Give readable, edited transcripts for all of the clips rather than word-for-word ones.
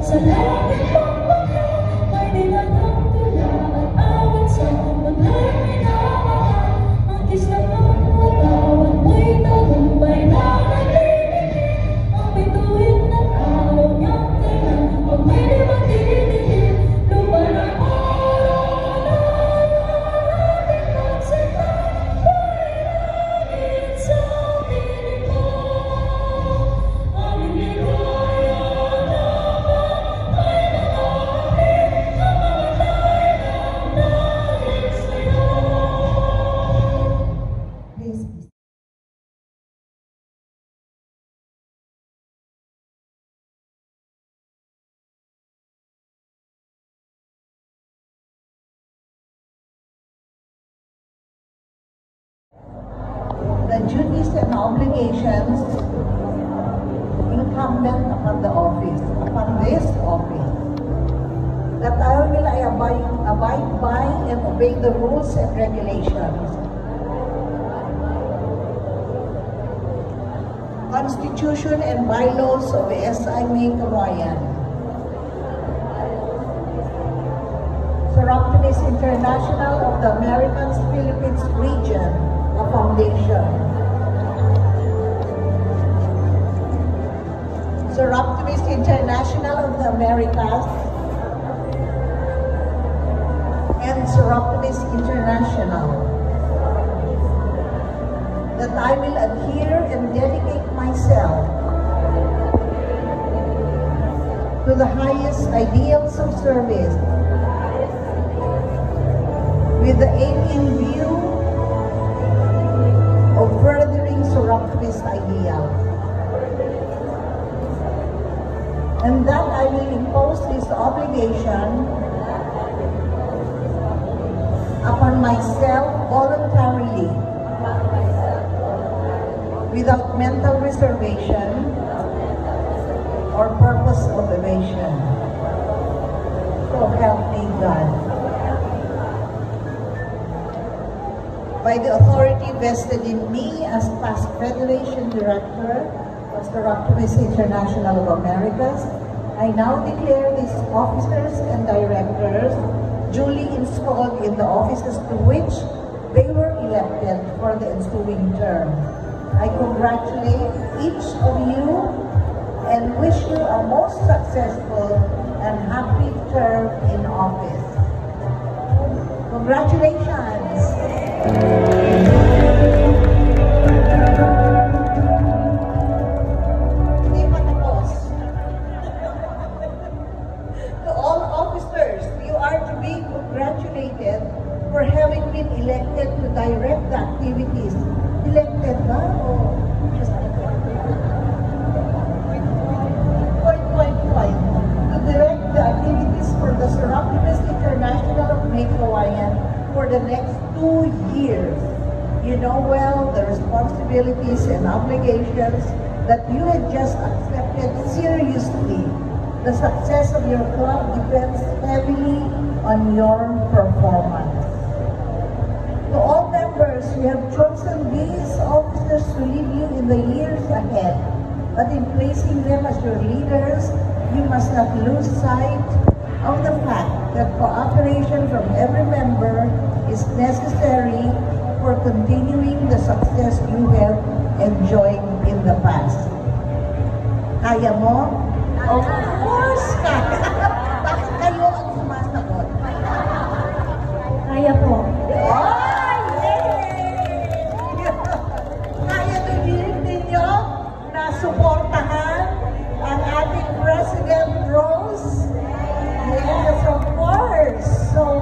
Sa langit mong baka, may nilalang tula at awat sa maglay minamahal. Ang kis na mong magawan, may tagumpay na naglilingin. Ang bituin ng araw niyang tingin, pag may di magdidilim. Lupa na araw na ating pagsitan, buhay sa piling mo. Aming ligaya na the duties and obligations incumbent upon the office, upon this office, that I will abide by and obey the rules and regulations, Constitution and bylaws of SIMA Cagayan, Soroctonis International of the Americas Philippines Region, a foundation, Soroctonis International of the Americas, and Soroctonis International, that I will adhere and dedicate myself to the highest ideals of service with the aim in view of furthering Soroctonis ideal, and that I will impose this obligation upon myself voluntarily, without mental reservation or purpose of evasion. So help me God. By the authority vested in me as past Federation Director of Soroctonis International of Americas, I now declare these officers and directors duly installed in the offices to which they were elected for the ensuing term. I congratulate each of you and wish you a most successful and happy term in office. Congratulations! Hindi pa tapos. To all officers, you are to be congratulated for having been elected to direct the activities. Elected ba? O just point. To direct the activities for the Soroctonis International of Cagayan for the next 2 years. You know well the responsibilities and obligations that you had just accepted seriously. The success of your club depends heavily on your performance. To all members, we have chosen these officers to lead you in the years ahead. But in placing them as your leaders, you must not lose sight of the fact that cooperation from every member is necessary for continuing the success you have enjoyed in the past. Kaya mo? Of course, kaya. Bakit kayo ang sumasagot? Kaya po. Kaya tumirin ninyo na suportahan ang ating President Rose? Yes, of course. So,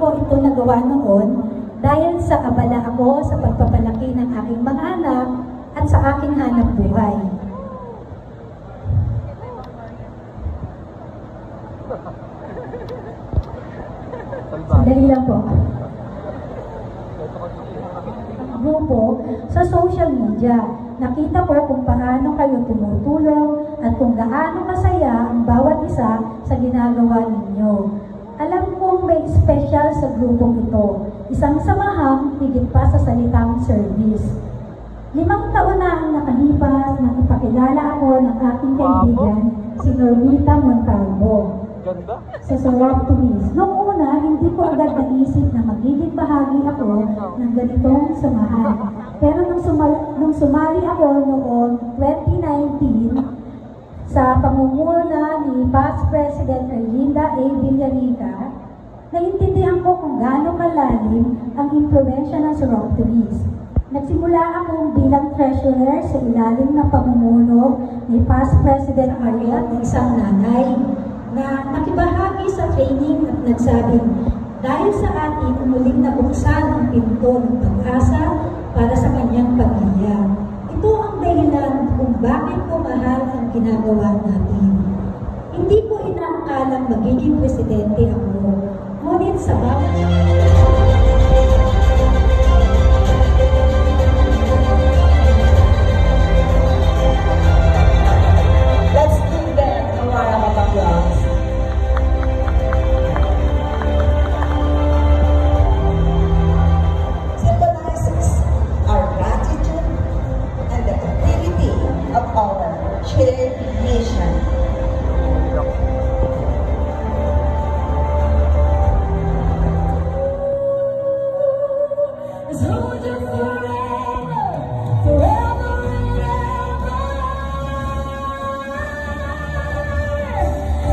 ko ito nagawa noon dahil sa abala ako sa pagpapalaki ng aking mga anak at sa aking hanap buhay. Sandali lang po. Grupo sa social media. Nakita ko kung paano kayo tumutulong at kung gaano masaya ang bawat isa sa ginagawa ninyo. Alam kong may special sa grupong ito. Isang samahang higit pa sa salitang service. 5 taon na ang nakalipas nang ipakilala ako ng aking kaibigan, si Normita Montalvo. Sa Sarap to Miss. Noong una, hindi ko agad naisip na magiging bahagi ako ng ganitong samahan. Pero nung sumali ako noong 2019, sa pangunguna ni Past President Erlinda A. Villarica, naintindihan ko kung gaano kalalim ang impluwensya ng Sarap to Miss. Nagsimula akong bilang treasurer sa ilalim ng pamumuno ni Past President Ariel, isang nanay, na nakibahagi sa training at nagsabing, dahil sa atin, muling nabuksan ang pinto ng pag-asa para sa kanyang pamilya. Ito ang dahilan kung bakit ko mahal ang ginagawa natin. Hindi ko inaakalang magiging presidente ako, ngunit sa bawat Let's give them a round of applause. Symbolizes our gratitude and the activity of our shared mission. Let's hold you forever, forever and ever.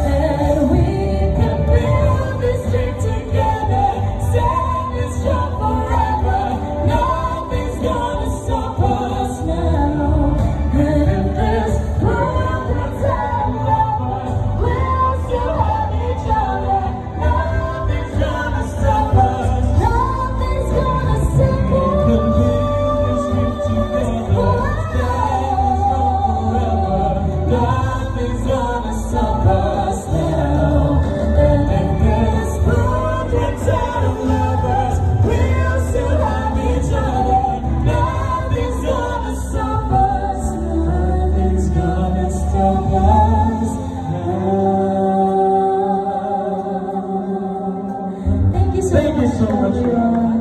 And we can build this dream together, stand and strong forever. Nothing's gonna stop us now. And if this world runs out of lovers, we'll still have each other. Nothing's gonna stop us. Nothing's gonna stop us. Nothing's gonna stop us now. And if this world runs out of lovers, we'll still have each other. Nothing's gonna stop us. Nothing's gonna stop us now. Thank you so much, everyone.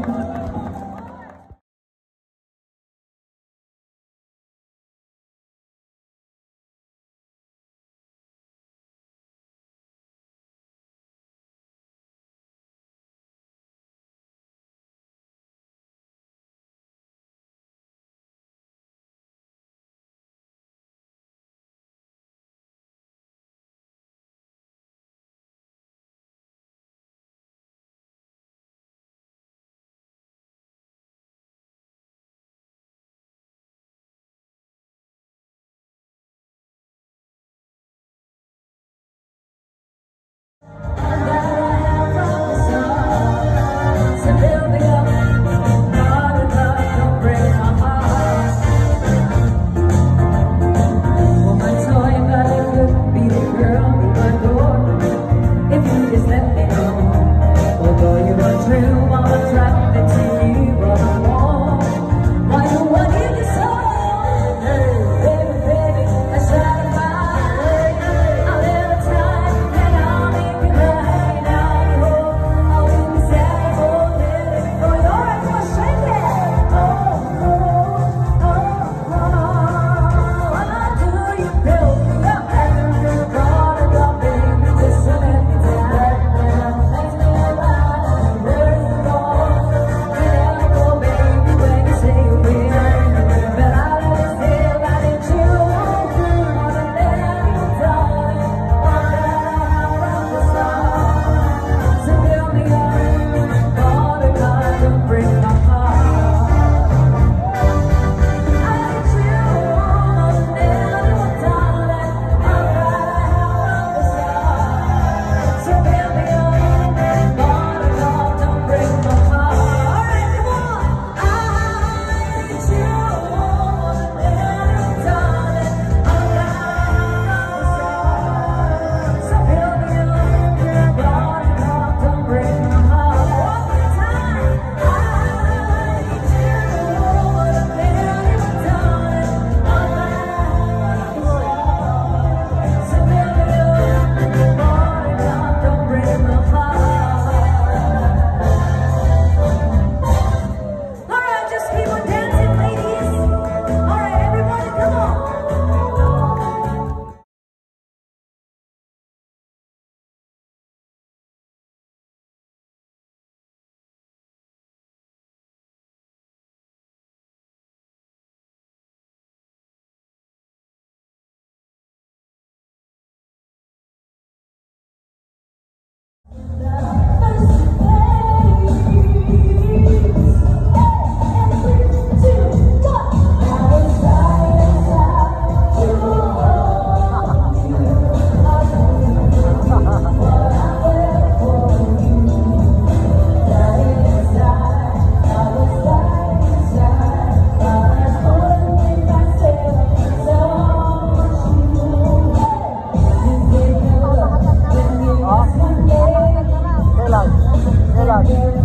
vlog.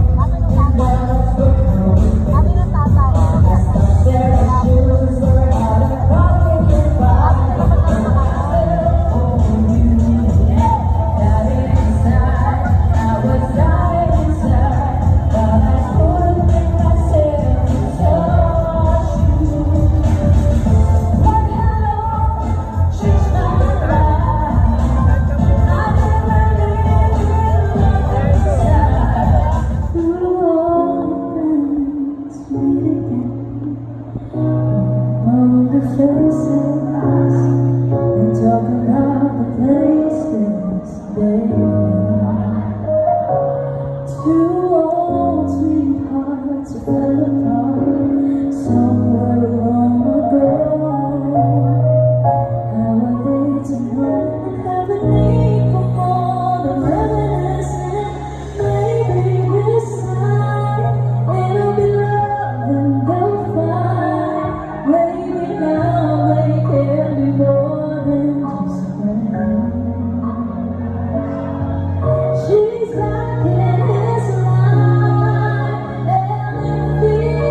She's back in his life, and it feels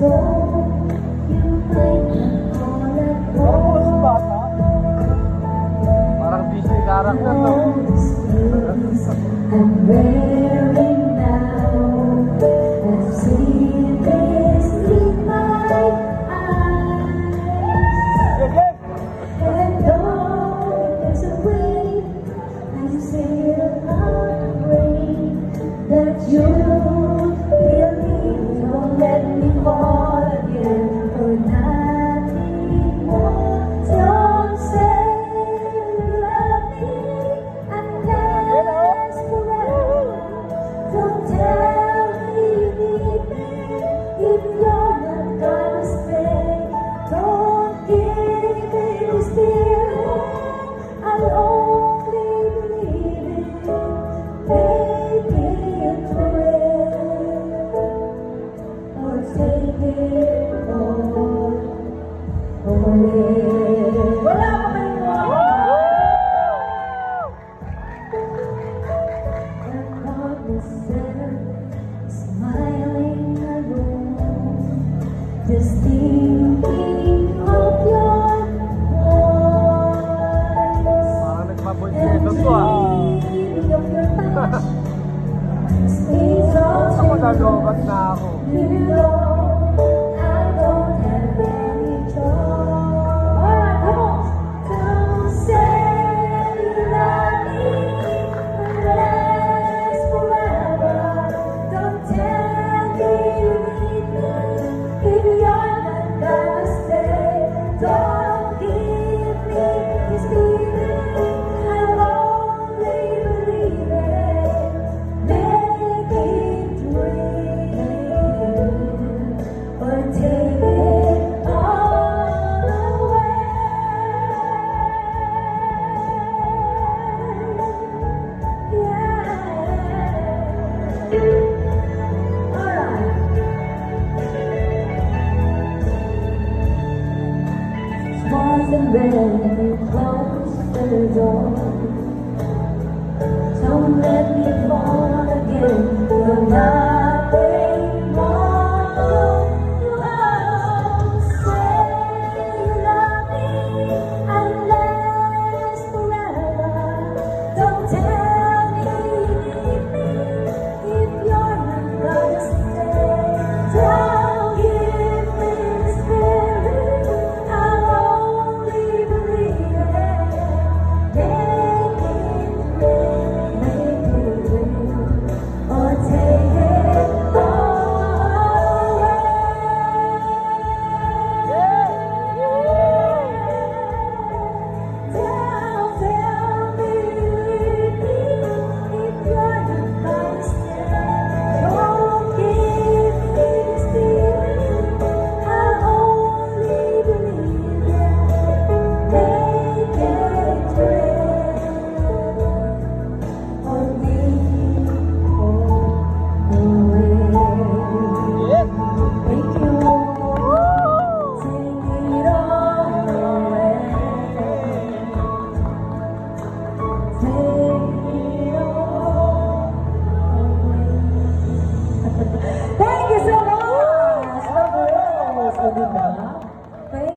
though you might not call at Mas home. bata. Parang Disney character to. All these things I'm wearing now, I've seen this in my eyes. Sige! And though it is a way, I'm still afraid that you'll believe. Don't let me fall again for nothing more. Don't say you love me unless forever. Don't tell me you need me if you're not gonna stay. Don't give me this feeling, I'll only believe it. Maybe it's real, or take it all away. Wala pa kayong I caught myself smiling alone, just thinking of your voice Parang nagmaboy and dito to ah. dreaming of your touch. Space all Ako nalobat na ako. you know I don't have any choice. Alright, come on. Don't say you love me unless forever. Don't tell me you need me if you're not gonna stay. Don't give me this feeling, I'll only believe it. Make it real, or take it all away. Yeah. Alright. Wasn't very close to the door.